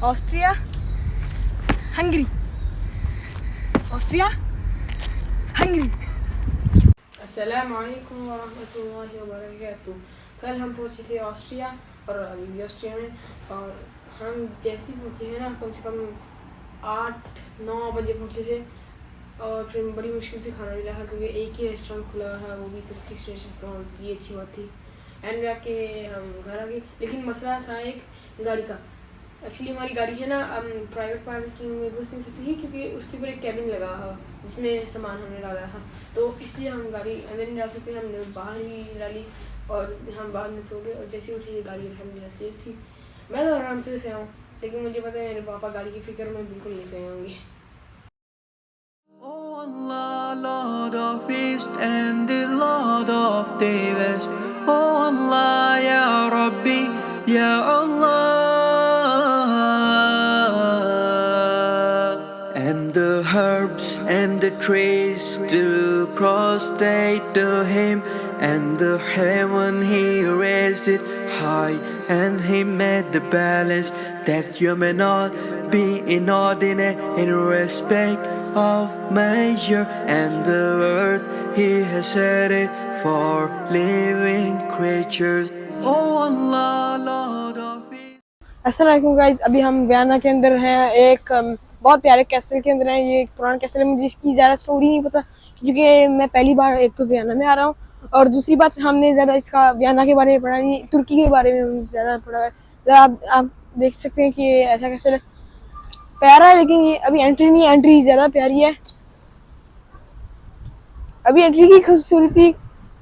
Austria, Hungary. Austria, Hungary. अस्सलाम वालेकुम वरहमतुल्लाहि वबरकातुह। कल हम पहुँचे थे ऑस्ट्रिया और अभी ऑस्ट्रिया में, और हम जैसे ही पहुँचे हैं ना, कम से कम 8-9 बजे पहुँचे थे। और फिर बड़ी मुश्किल से खाना मिला था क्योंकि एक ही रेस्टोरेंट खुला है, वो भी तुर्किश रेस्टोरेंट। ये अच्छी बात थी। एंड जाके हम घर आ गए, लेकिन मसला था एक गाड़ी का। एक्चुअली हमारी गाड़ी है ना, प्राइवेट पार्किंग में घुस नहीं सकती थी क्योंकि उसके ऊपर एक कैबिन लगा है जिसमें सामान हमने डाला था, तो इसलिए हम गाड़ी अंदर नहीं डाल सकते। हमने बाहर ही डाली और हम बाहर में सो गए। और जैसे उठी ये गाड़ी अलहमदुलिल्लाह सेफ थी। मैं तो आराम से सोया हूँ, लेकिन मुझे पता है मेरे पापा गाड़ी की फिक्र में बिल्कुल नहीं सोए होंगे। Oh Allah, Lord of East and the Lord of the West. Oh Allah, Ya Rabbi, Ya Allah. And the herbs and the trees do prostrate to Him, and the heaven He raised it high, and He made the balance that you may not be inordinate in respect of measure, and the earth He has set it for living creatures. Oh Allah, Lord of it. अस्सलाम वालेकुम guys, अभी हम Vienna के अंदर हैं, एक बहुत प्यारे कैसल के अंदर हैं। ये एक पुराना कैसल है, मुझे इसकी ज़्यादा स्टोरी नहीं पता क्योंकि मैं पहली बार एक तो वियना में आ रहा हूँ, और दूसरी बात हमने ज़्यादा इसका वियना के बारे में पढ़ा नहीं, तुर्की के बारे में ज़्यादा पढ़ा है। ज़रा आप देख सकते हैं कि ये ऐसा कैसल है, प्यारा है, लेकिन ये अभी एंट्री नहीं है, एंट्री ज़्यादा प्यारी है। अभी एंट्री की खूबसूरती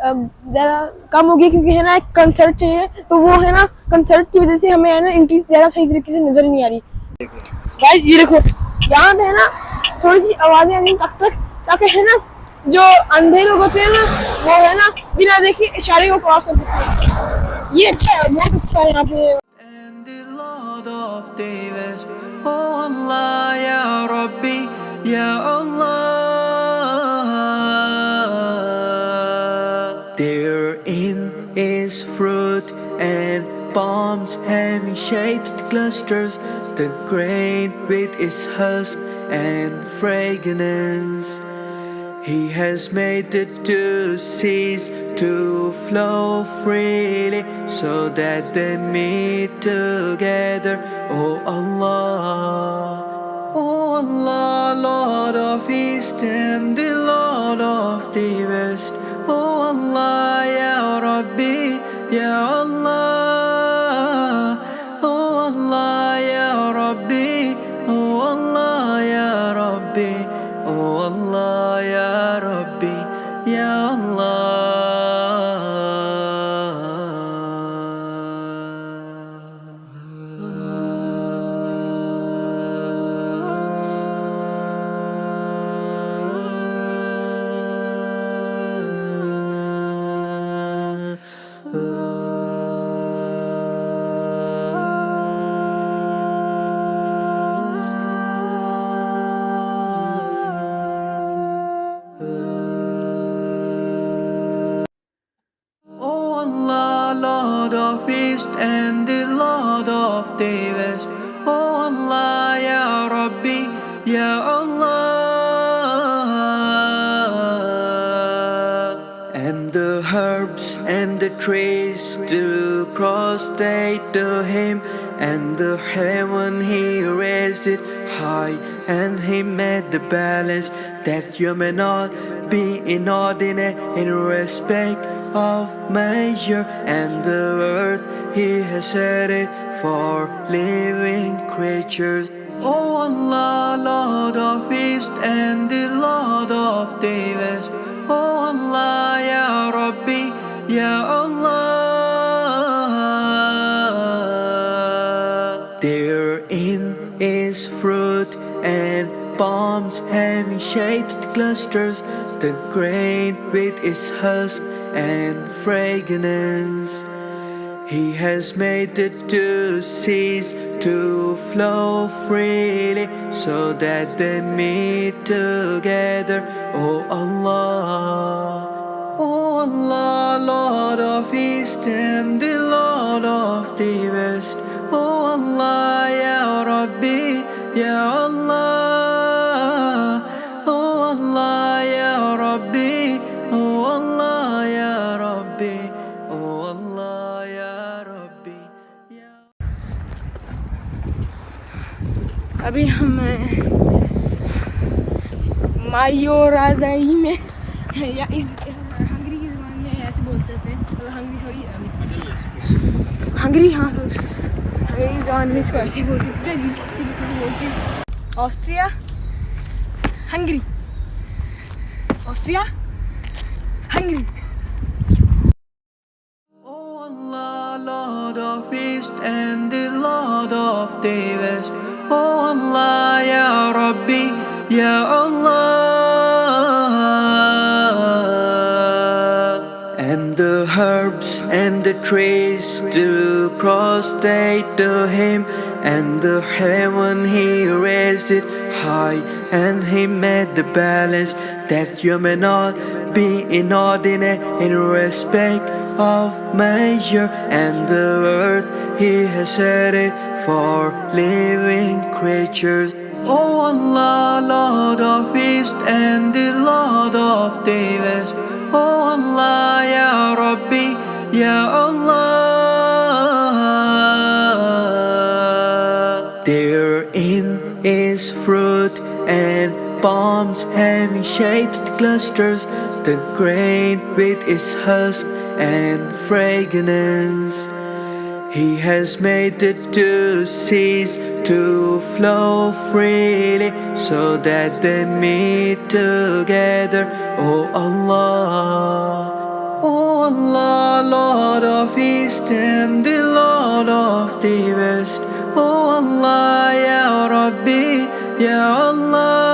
ज़्यादा कम हो गई क्योंकि है ना एक कंसर्ट चाहिए, तो वो है ना कंसर्ट की वजह से हमें है ना एंट्री ज़्यादा सही तरीके से नज़र नहीं आ रही। गाइस ये देखो, यहाँ पे है ना थोड़ी सी आवाज़ें आ रही तब तक, ताकि है ना जो अंधे लोग होते हैं ना, वो है ना बिना देखे इशारे को क्रॉस कर सकते हैं। ये अच्छा है, बहुत अच्छा है यहाँ पे। And the Lord of the West. Oh Allah, Ya Rabbi, Ya Allah. Therein is fruit and palms having shaded clusters, the grain with its husk and fragrance. He has made the two seas to flow freely so that they meet together. Oh Allah, oh Allah, Lord of East and the Lord of the West. Oh Allah, Ya Rabbi, Ya Allah. Oh Allah, Ya Rabbi, oh Allah, Ya Rabbi. Oh Allah, Ya Rabbi, Ya Oh Allah, Lord of East and the Lord of the West. Oh Allah, Ya Rabbi, Ya Allah. And the herbs and the trees do prostrate to Him, and the heaven He raised it high, and He made the balance that you may not be inordinate in respect of measure, and the earth He has set it for living creatures. Oh Allah, Lord of East and the Lord of the West. Oh Allah, Ya Rabbi, Ya Allah. Therein is fruit and palms having shaded clusters, the grain with its husk and fragrance. He has made the two seas to flow freely so that they meet together. Oh Allah, oh Allah, Lord of East and the Lord of the West. Oh Allah, Ya Rabbi, अभी हम मायोराजाई में या इस Hungary की ज़बान में ऐसे बोलते थे, मतलब हंगरी सॉरी हंगरी, हाँ सॉरी हंगरी ज़बान में इसको ऐसे बोलते थे, अजीब बोलते हैं। Austria Hungary, Austria Hungary. Oh Allah, Lord of East and the Lord of the West. Oh Allah, Ya Rabbi, Ya Allah. And the herbs and the trees do prostrate to Him, and the heaven He raised it high, and He made the balance that you may not be inordinate in respect of measure, and the earth He has set it for living creatures. Oh Allah, Lord of East and the Lord of the West. Oh Allah, Ya Rabbi, Ya Allah. Therein is fruit and palms having shaded clusters, the grain with its husk and fragrance. He has made the two seas to flow freely so that they meet together. Oh Allah, oh Allah, Lord of East and the Lord of the West. Oh Allah, Ya Rabbi, Ya Allah.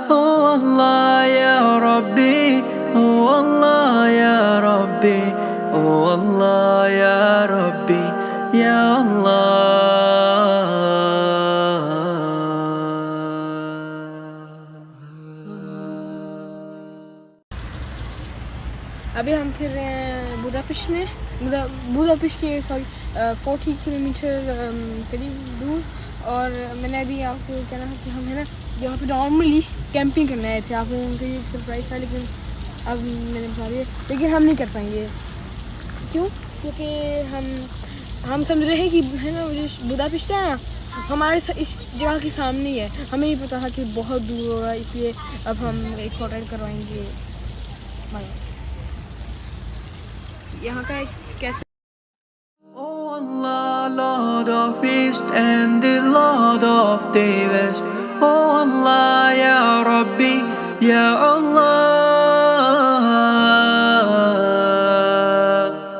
Oh Allah, Ya Rabbi, oh Allah, Ya Rabbi, oh Allah, Ya Rabbi, Ya Allah. अभी हम फिर रहे हैं Budapest में, Budapest के 40 kilometre करीब दूर। और मैंने अभी आपको कहना है कि हम है ना यहाँ पे नॉर्मली कैंपिंग करने आए थे, आप लोगों को ये सरप्राइज़ था, लेकिन अब मैंने बता दिया, लेकिन हम नहीं कर पाएंगे। क्यों? क्योंकि हम समझ रहे हैं कि है ना जो बुदापेस्ट है ना हमारे इस जगह के सामने ही है, हमें नहीं पता था कि बहुत दूर होगा, इसलिए अब हम एक होटल करवाएंगे। यहाँ का कैसे Oh Allah, Lord of East and the Lord of the West. Oh Allah, Ya Rabbi, Ya Allah.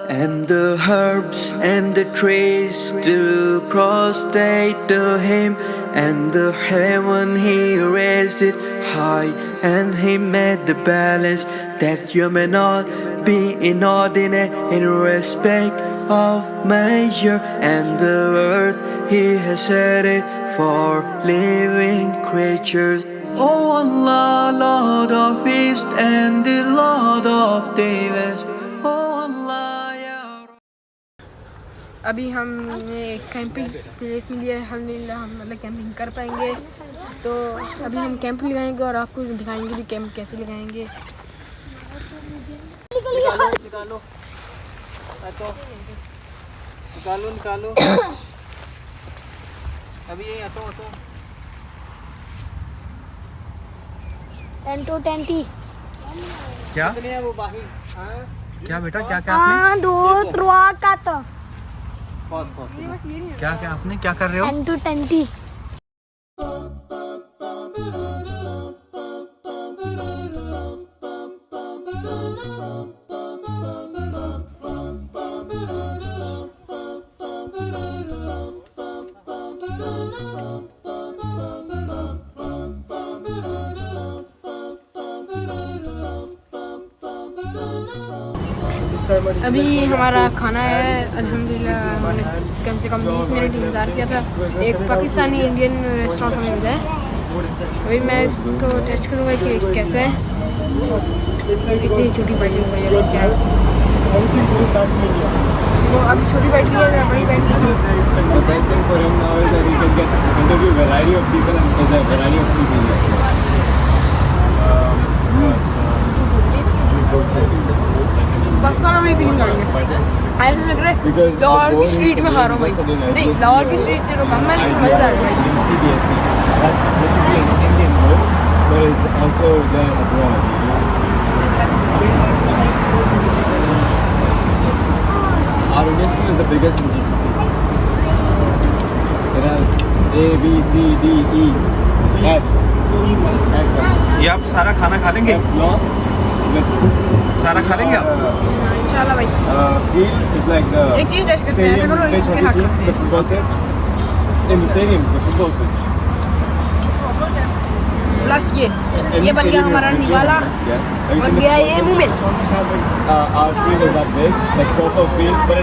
And the herbs and the trees do prostrate to Him, and the heaven He raised it high, and He made the balance that you may not be inordinate in respect of measure, and the earth He has set it for living creatures. Oh Allah, Lord of East and the Lord of the West. Oh Allah, Ya Rabbi. अभी हमने camping place में लिया है, अल्हम्दुलिल्लाह हम मतलब camping कर पाएंगे। तो अभी हम कैंप लगाएंगे और आपको दिखाएंगे कि कैंप कैसे लगाएंगे। निकालो अभी ये हटो टेंटी क्या वो बाहर क्या बेटा क्या क्या आपने हाँ दो त्रुआ का तो क्या क्या आपने क्या कर रहे हो टेंटी अभी हमारा खाना है अल्हम्दुलिल्लाह, हमने कम से कम 20 मिनट इंतज़ार किया था। एक पाकिस्तानी इंडियन रेस्टोरेंट हमें मिला है। अभी मैं इसको टेस्ट करूँगा कि कैसे है। इतनी छोटी बैटरी है क्या वो अभी छोटी बैटरी है या बड़ी बैटरी है? पाकिस्तान में फीलिंग करेंगे, ऐसा लग रहा अरे Because लाहौर the की board स्ट्रीट is में हारो भाई registered in नहीं IGSE लाहौर की or स्ट्रीट चलो कम है लेकिन IDR, मजेदार है भाई in CBSE. That's basically an Indian board, but it's also there abroad. Our Indian school is the biggest in GCC. It has A, B, C, D, E, F. ये आप सारा खाना खा लेंगे? F blocks with सारा खा लेंगे आप? इंशाल्लाह भाई field is like the एक चीज टेस्ट करते हैं stadium ऐसा करो pitch. इसके Have you हाथ seen करते the football pitch? In the stadium, the football pitch. हैं प्लस In ये the बन गया stadium, हमारा yeah. निवाला Yeah. Have you बन seen the गया ये football movement pitch? Our field is that big, like proper field, but